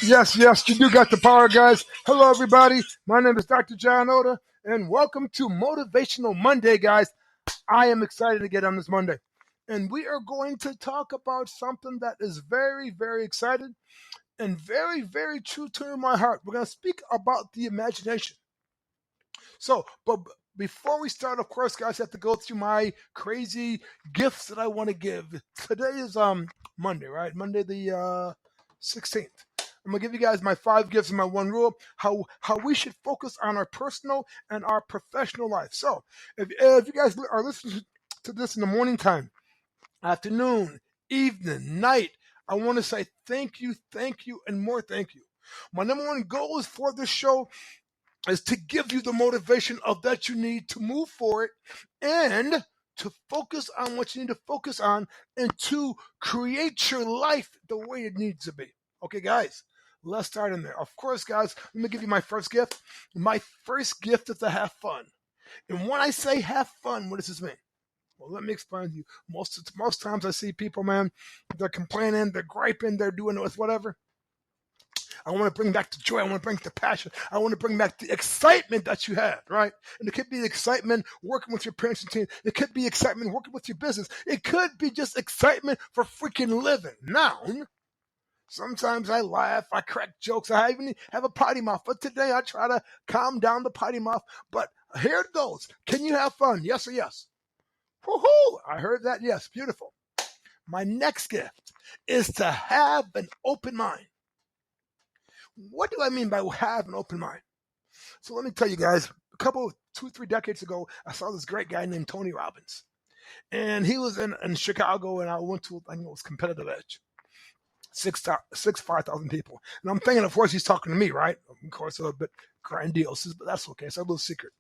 Yes, you do got the power, guys. Hello, everybody. My name is Dr. John Oda, and welcome to Motivational Monday, guys. I am excited to get on this Monday. And we are going to talk about something that is very, very exciting and very, very true to my heart. We're going to speak about the imagination. But before we start, of course, guys, I have to go through my crazy gifts that I want to give. Today is Monday, right? Monday the 16th. I'm gonna give you guys my 5 gifts and my one rule. How we should focus on our personal and our professional life. So if you guys are listening to this in the morning time, afternoon, evening, night, I want to say thank you, and more thank you. My number one goal is for this show is to give you the motivation of that you need to move forward and to focus on what you need to focus on and to create your life the way it needs to be. Okay, guys, let's start in there. Of course, guys, let me give you my first gift. My first gift is to have fun. And when I say have fun, what does this mean? Well, let me explain to you. Most times I see people, man, they're complaining, they're griping, they're doing whatever. I want to bring back the joy. I want to bring the passion. I want to bring back the excitement that you had, right? And it could be excitement working with your parents and team. It could be excitement working with your business. It could be just excitement for freaking living. Now, sometimes I laugh, I crack jokes, I even have a potty mouth. But today I try to calm down the potty mouth. But here it goes. Can you have fun? Yes or yes? Woohoo! I heard that. Yes. Beautiful. My next gift is to have an open mind. What do I mean by have an open mind? So let me tell you guys, 2-3 decades ago, I saw this great guy named Tony Robbins. And he was in Chicago, and I went to, I think it was Competitive Edge. 5,000 people. And I'm thinking, of course, he's talking to me, right? Of course, a little bit grandiose, but that's okay. It's a little secret.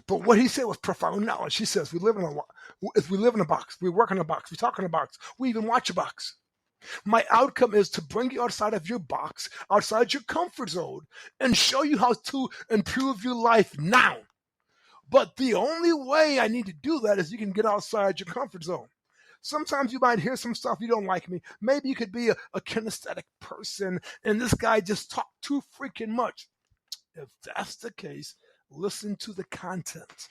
But what he said was profound knowledge. He says, we live in a box. We work in a box. We talk in a box. We even watch a box. My outcome is to bring you outside of your box, outside your comfort zone, and show you how to improve your life now. But the only way I need to do that is you can get outside your comfort zone. Sometimes you might hear some stuff you don't like me. Maybe you could be a kinesthetic person, and this guy just talked too freaking much. If that's the case, listen to the content.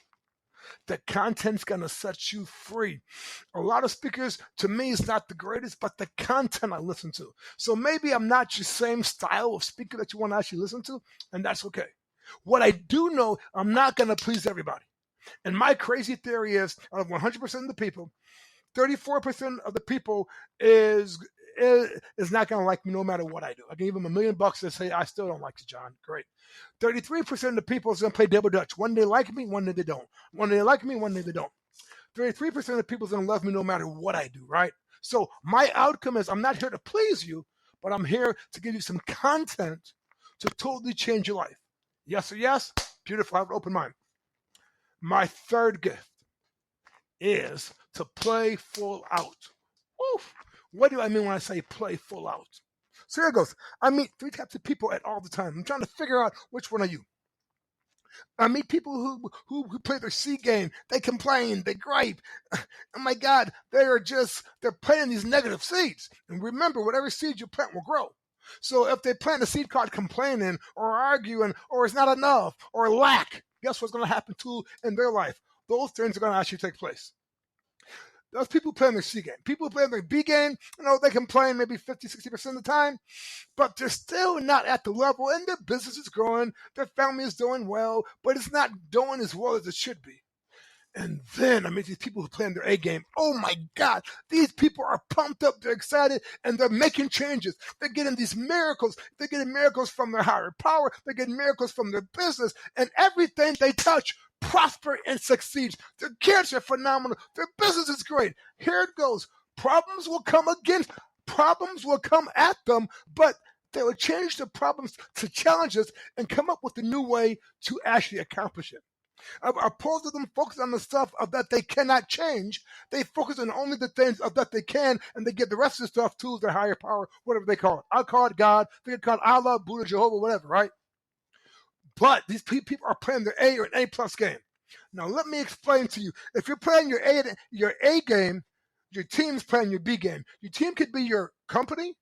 The content's going to set you free. A lot of speakers, to me, is not the greatest, but the content I listen to. So maybe I'm not your same style of speaker that you want to actually listen to, and that's okay. What I do know, I'm not going to please everybody. And my crazy theory is, out of 100% of the people, 34% of the people is not going to like me no matter what I do. I can give them $1 million and say, I still don't like you, John. Great. 33% of the people is going to play double dutch. One day like me, one day they don't. One day they like me, one day they don't. 33% of the people is going to love me no matter what I do, right? So my outcome is I'm not here to please you, but I'm here to give you some content to totally change your life. Yes or yes? Beautiful. I have an open mind. My third gift is to play full out. Oof. What do I mean when I say play full out? So here it goes. I meet 3 types of people at all the time. I'm trying to figure out which one are you. I meet people who play their C game. They complain. They gripe. Oh my God, they're planting these negative seeds. And remember, whatever seed you plant will grow. So if they plant a seed called complaining or arguing or it's not enough or lack, guess what's going to happen to in their life? Those things are going to actually take place. Those people playing their C game. People playing their B game, they complain maybe 50, 60% of the time, but they're still not at the level, and their business is growing, their family is doing well, but it's not doing as well as it should be. And then I meet these people who play in their A game. Oh my God, these people are pumped up, they're excited, and they're making changes. They're getting these miracles. They're getting miracles from their higher power. They're getting miracles from their business, and everything they touch prosper and succeeds. Their kids are phenomenal. Their business is great. Here it goes. Problems will come at them, but they will change the problems to challenges and come up with a new way to actually accomplish it. Opposed to them focus on the stuff of that they cannot change, they focus on only the things of that they can, and they give the rest of the stuff to their higher power, whatever they call it. I'll call it God. They can call it Allah, Buddha, Jehovah, whatever, right? But these people are playing their A or an A+ game. Now let me explain to you. If you're playing your A game, your team's playing your B game. Your team could be your company,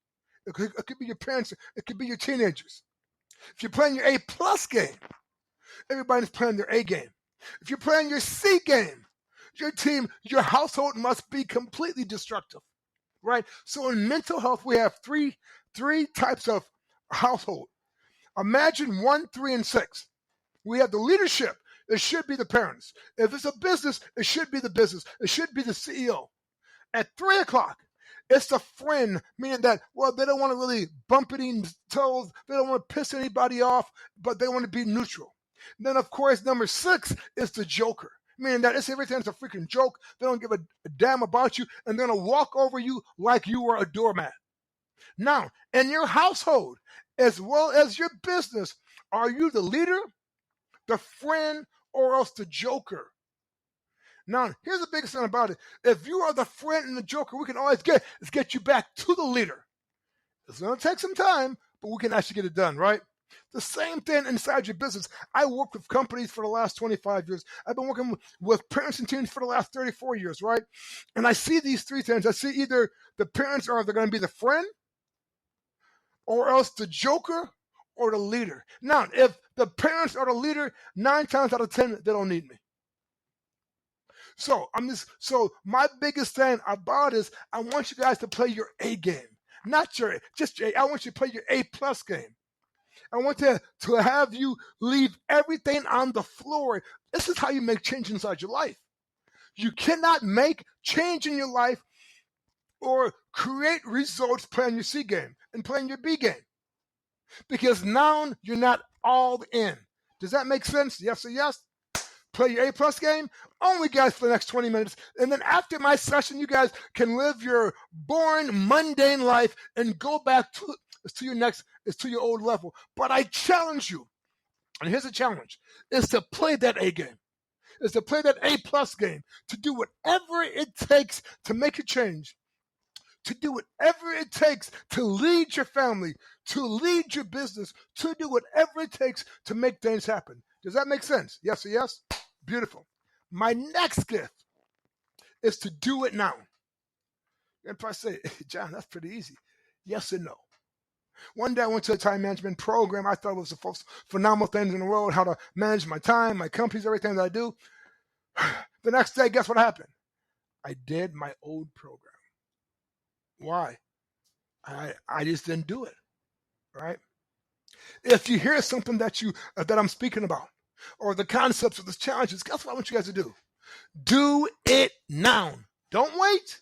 It could be your parents. It could be your teenagers. If you're playing your A+ game, everybody's playing their A game. If you're playing your C game, your household must be completely destructive, right? So in mental health, we have three types of household. Imagine 1, 3, and 6. We have the leadership. It should be the parents. If it's a business, it should be the business. It should be the CEO. At 3 o'clock, it's the friend, meaning that, well, they don't want to really bump any toes. They don't want to piss anybody off, but they want to be neutral. And then, of course, number 6 is the joker, meaning that it's everything's a freaking joke. They don't give a damn about you, and they're going to walk over you like you were a doormat. Now, in your household, as well as your business, are you the leader, the friend, or else the joker? Now, here's the biggest thing about it. If you are the friend and the joker, we can always get you back to the leader. It's going to take some time, but we can actually get it done, right? The same thing inside your business. I worked with companies for the last 25 years. I've been working with parents and teams for the last 34 years, right? And I see these 3 things. I see either the parents are they're going to be the friend, or else the joker, or the leader. Now, if the parents are the leader, 9 times out of 10, they don't need me. So my biggest thing about is I want you guys to play your A game, not just your A. I want you to play your A+ game. I want to have you leave everything on the floor. This is how you make change inside your life. You cannot make change in your life or create results playing your C game and playing your B game, because now you're not all in. Does that make sense? Yes or yes? Play your A+ game, only guys for the next 20 minutes. And then after my session, you guys can live your boring, mundane life and go back to your old level. But I challenge you, and here's a challenge, is to play that A game, is to play that A+ game, to do whatever it takes to make a change, to do whatever it takes to lead your family, to lead your business, to do whatever it takes to make things happen. Does that make sense? Yes or yes? Beautiful. My next gift is to do it now. And if I say, John, that's pretty easy. Yes and no. One day I went to a time management program. I thought it was the most phenomenal things in the world, how to manage my time, my companies, everything that I do. The next day, guess what happened? I did my old program. Why? I just didn't do it, right? If you hear something that I'm speaking about, or the concepts of the challenges, guess what I want you guys to do? Do it now. Don't wait.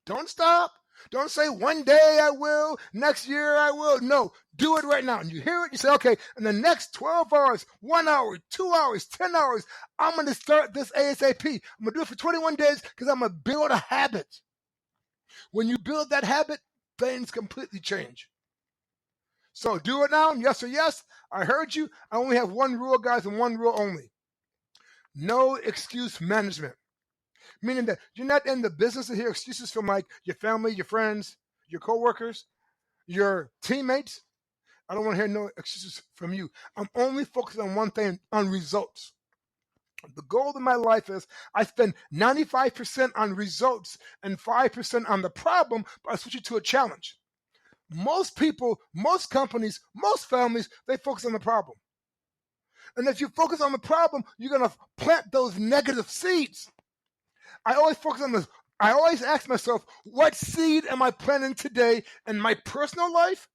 Don't stop. Don't say one day I will, next year I will. No, do it right now. And you hear it, you say, okay, in the next 12 hours, 1 hour, 2 hours, 10 hours, I'm going to start this ASAP. I'm going to do it for 21 days because I'm going to build a habit. When you build that habit, things completely change. So do it now, yes or yes. I heard you. I only have one rule, guys, and one rule only. No excuse management. Meaning that you're not in the business to hear excuses from like your family, your friends, your coworkers, your teammates. I don't want to hear no excuses from you. I'm only focused on one thing, on results. The goal of my life is I spend 95% on results and 5% on the problem, but I switch it to a challenge. Most people, most companies, most families, they focus on the problem. And if you focus on the problem, you're going to plant those negative seeds. I always focus on this. I always ask myself, what seed am I planting today in my personal life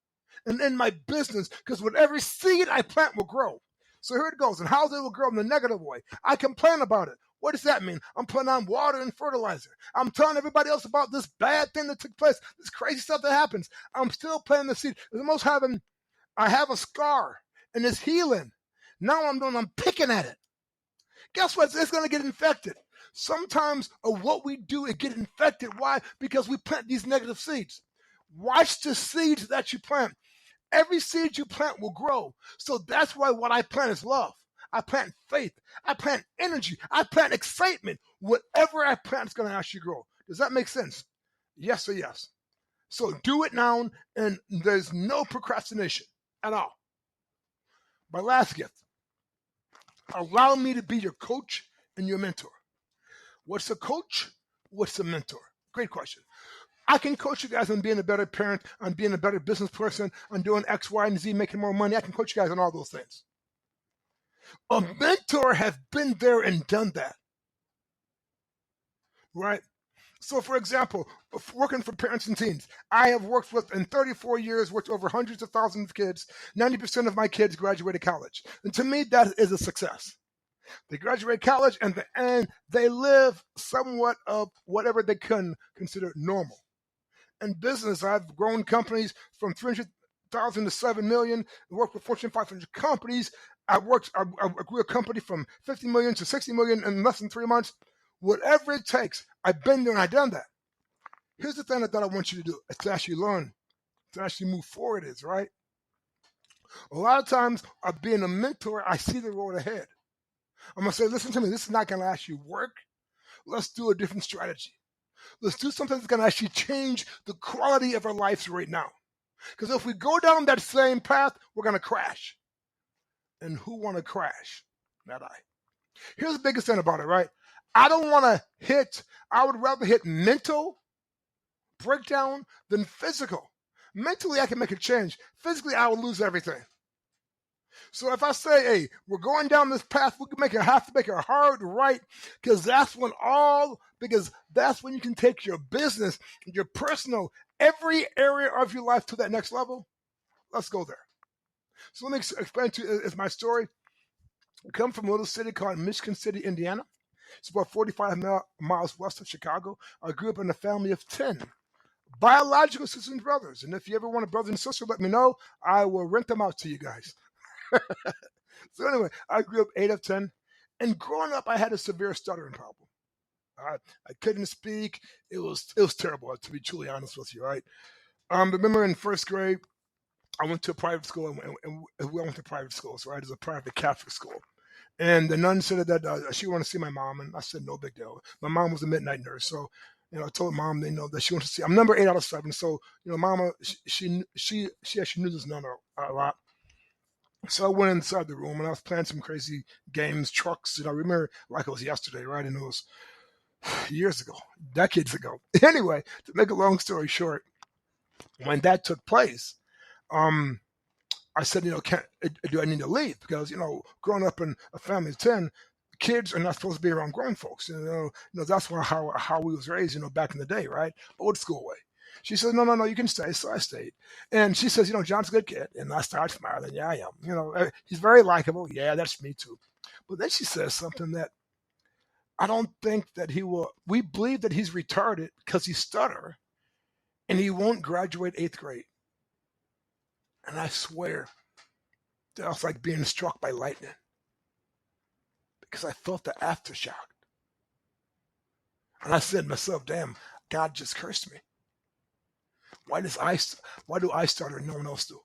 and in my business? Because whatever seed I plant will grow. So here it goes. And how it will grow in the negative way? I complain about it. What does that mean? I'm putting on water and fertilizer. I'm telling everybody else about this bad thing that took place, this crazy stuff that happens. I'm still planting the seed. I have a scar and it's healing. Now I'm picking at it. Guess what? It's going to get infected. Sometimes of what we do, it gets infected. Why? Because we plant these negative seeds. Watch the seeds that you plant. Every seed you plant will grow. So that's why what I plant is love. I plant faith. I plant energy. I plant excitement. Whatever I plant is going to actually grow. Does that make sense? Yes or yes? So do it now, and there's no procrastination at all. My last gift. Allow me to be your coach and your mentor. What's a coach? What's a mentor? Great question. I can coach you guys on being a better parent, on being a better business person, on doing X, Y, and Z, making more money. I can coach you guys on all those things. A mentor has been there and done that, right? So, for example, working for parents and teens, I have worked with, in 34 years, worked over hundreds of thousands of kids. 90% of my kids graduated college. And to me, that is a success. They graduate college and they live somewhat of whatever they can consider normal. In business, I've grown companies from 300,000 to 7 million, worked with Fortune 500 companies. I grew a company from 50 million to 60 million in less than 3 months. Whatever it takes, I've been there and I've done that. Here's the thing that I want you to do, is to actually learn, to actually move forward is, right? A lot of times, being a mentor, I see the road ahead. I'm going to say, listen to me, this is not going to actually work. Let's do a different strategy. Let's do something that's going to actually change the quality of our lives right now. Because if we go down that same path, we're going to crash. And who want to crash? Not I. Here's the biggest thing about it, right? I would rather hit mental breakdown than physical. Mentally, I can make a change. Physically, I will lose everything. So if I say, hey, we're going down this path, we can have to make a hard right, because that's when you can take your business, your personal, every area of your life to that next level. Let's go there. So let me explain to you, is my story. I come from a little city called Michigan City, Indiana. It's about 45 miles west of Chicago. I grew up in a family of 10 biological sisters and brothers. And if you ever want a brother and sister, let me know. I will rent them out to you guys. So anyway, I grew up 8 of 10. And growing up, I had a severe stuttering problem. I couldn't speak. It was terrible, to be truly honest with you, right? Remember in first grade, I went to a private school, and we went to private schools, right? It's a private Catholic school. And the nun said that she wanted to see my mom, and I said, no big deal. My mom was a midnight nurse, so I told mom, that she wants to see. I'm number 8 out of 7, so mama, she actually knew this nun a lot. So I went inside the room and I was playing some crazy games, trucks, and I remember like it was yesterday, right? And it was years ago, decades ago. Anyway, to make a long story short, when that took place, I said, do I need to leave? Because, growing up in a family of 10, kids are not supposed to be around grown folks. That's how we was raised, back in the day, right? Old school way. She says, no, you can stay. So I stayed. And she says, John's a good kid. And I started smiling. Yeah, I am. He's very likable. Yeah, that's me too. But then she says something that I don't think that he will. We believe that he's retarded because he stutter and he won't graduate 8th grade. And I swear, that was like being struck by lightning, because I felt the aftershock. And I said to myself, damn, God just cursed me. Why do I stutter and no one else do?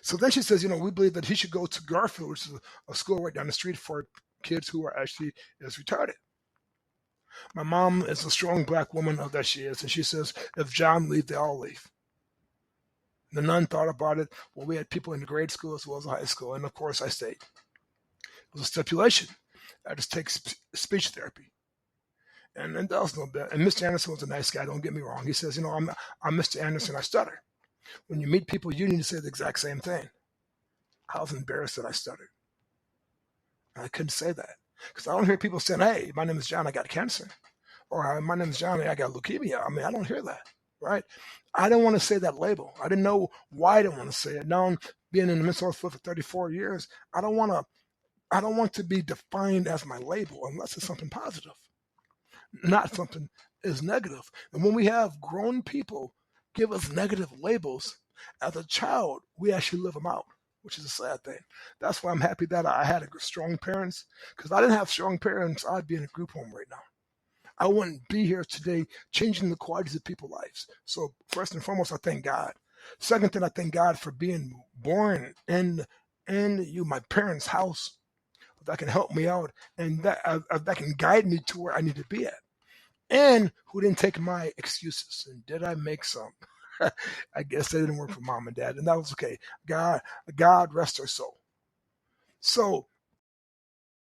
So then she says, we believe that he should go to Garfield, which is a school right down the street for kids who are actually as retarded. My mom is a strong black woman that she is, and she says, if John leaves, they all leave. The nun thought about it. Well, we had people in the grade school as well as the high school, and of course I stayed. It was a stipulation. I just take speech therapy. And that was no bad. And Mr. Anderson was a nice guy, don't get me wrong. He says, I'm Mr. Anderson, I stutter. When you meet people, you need to say the exact same thing. I was embarrassed that I stuttered. And I couldn't say that. Because I don't hear people saying, hey, my name is John, I got cancer. Or my name is John, I got leukemia. I don't hear that, right? I didn't want to say that label. I didn't know why I didn't want to say it. Now, being in the mental health field for 34 years, I don't want to be defined as my label unless it's something positive, not something is negative. And when we have grown people give us negative labels, as a child, we actually live them out, which is a sad thing. That's why I'm happy that I had strong parents, because if I didn't have strong parents, I'd be in a group home right now. I wouldn't be here today changing the qualities of people's lives. So first and foremost, I thank God. Second thing, I thank God for being born in my parents' house that can help me out and that can guide me to where I need to be at. And who didn't take my excuses. And did I make some? I guess they didn't work for mom and dad, and that was okay. God rest their soul. So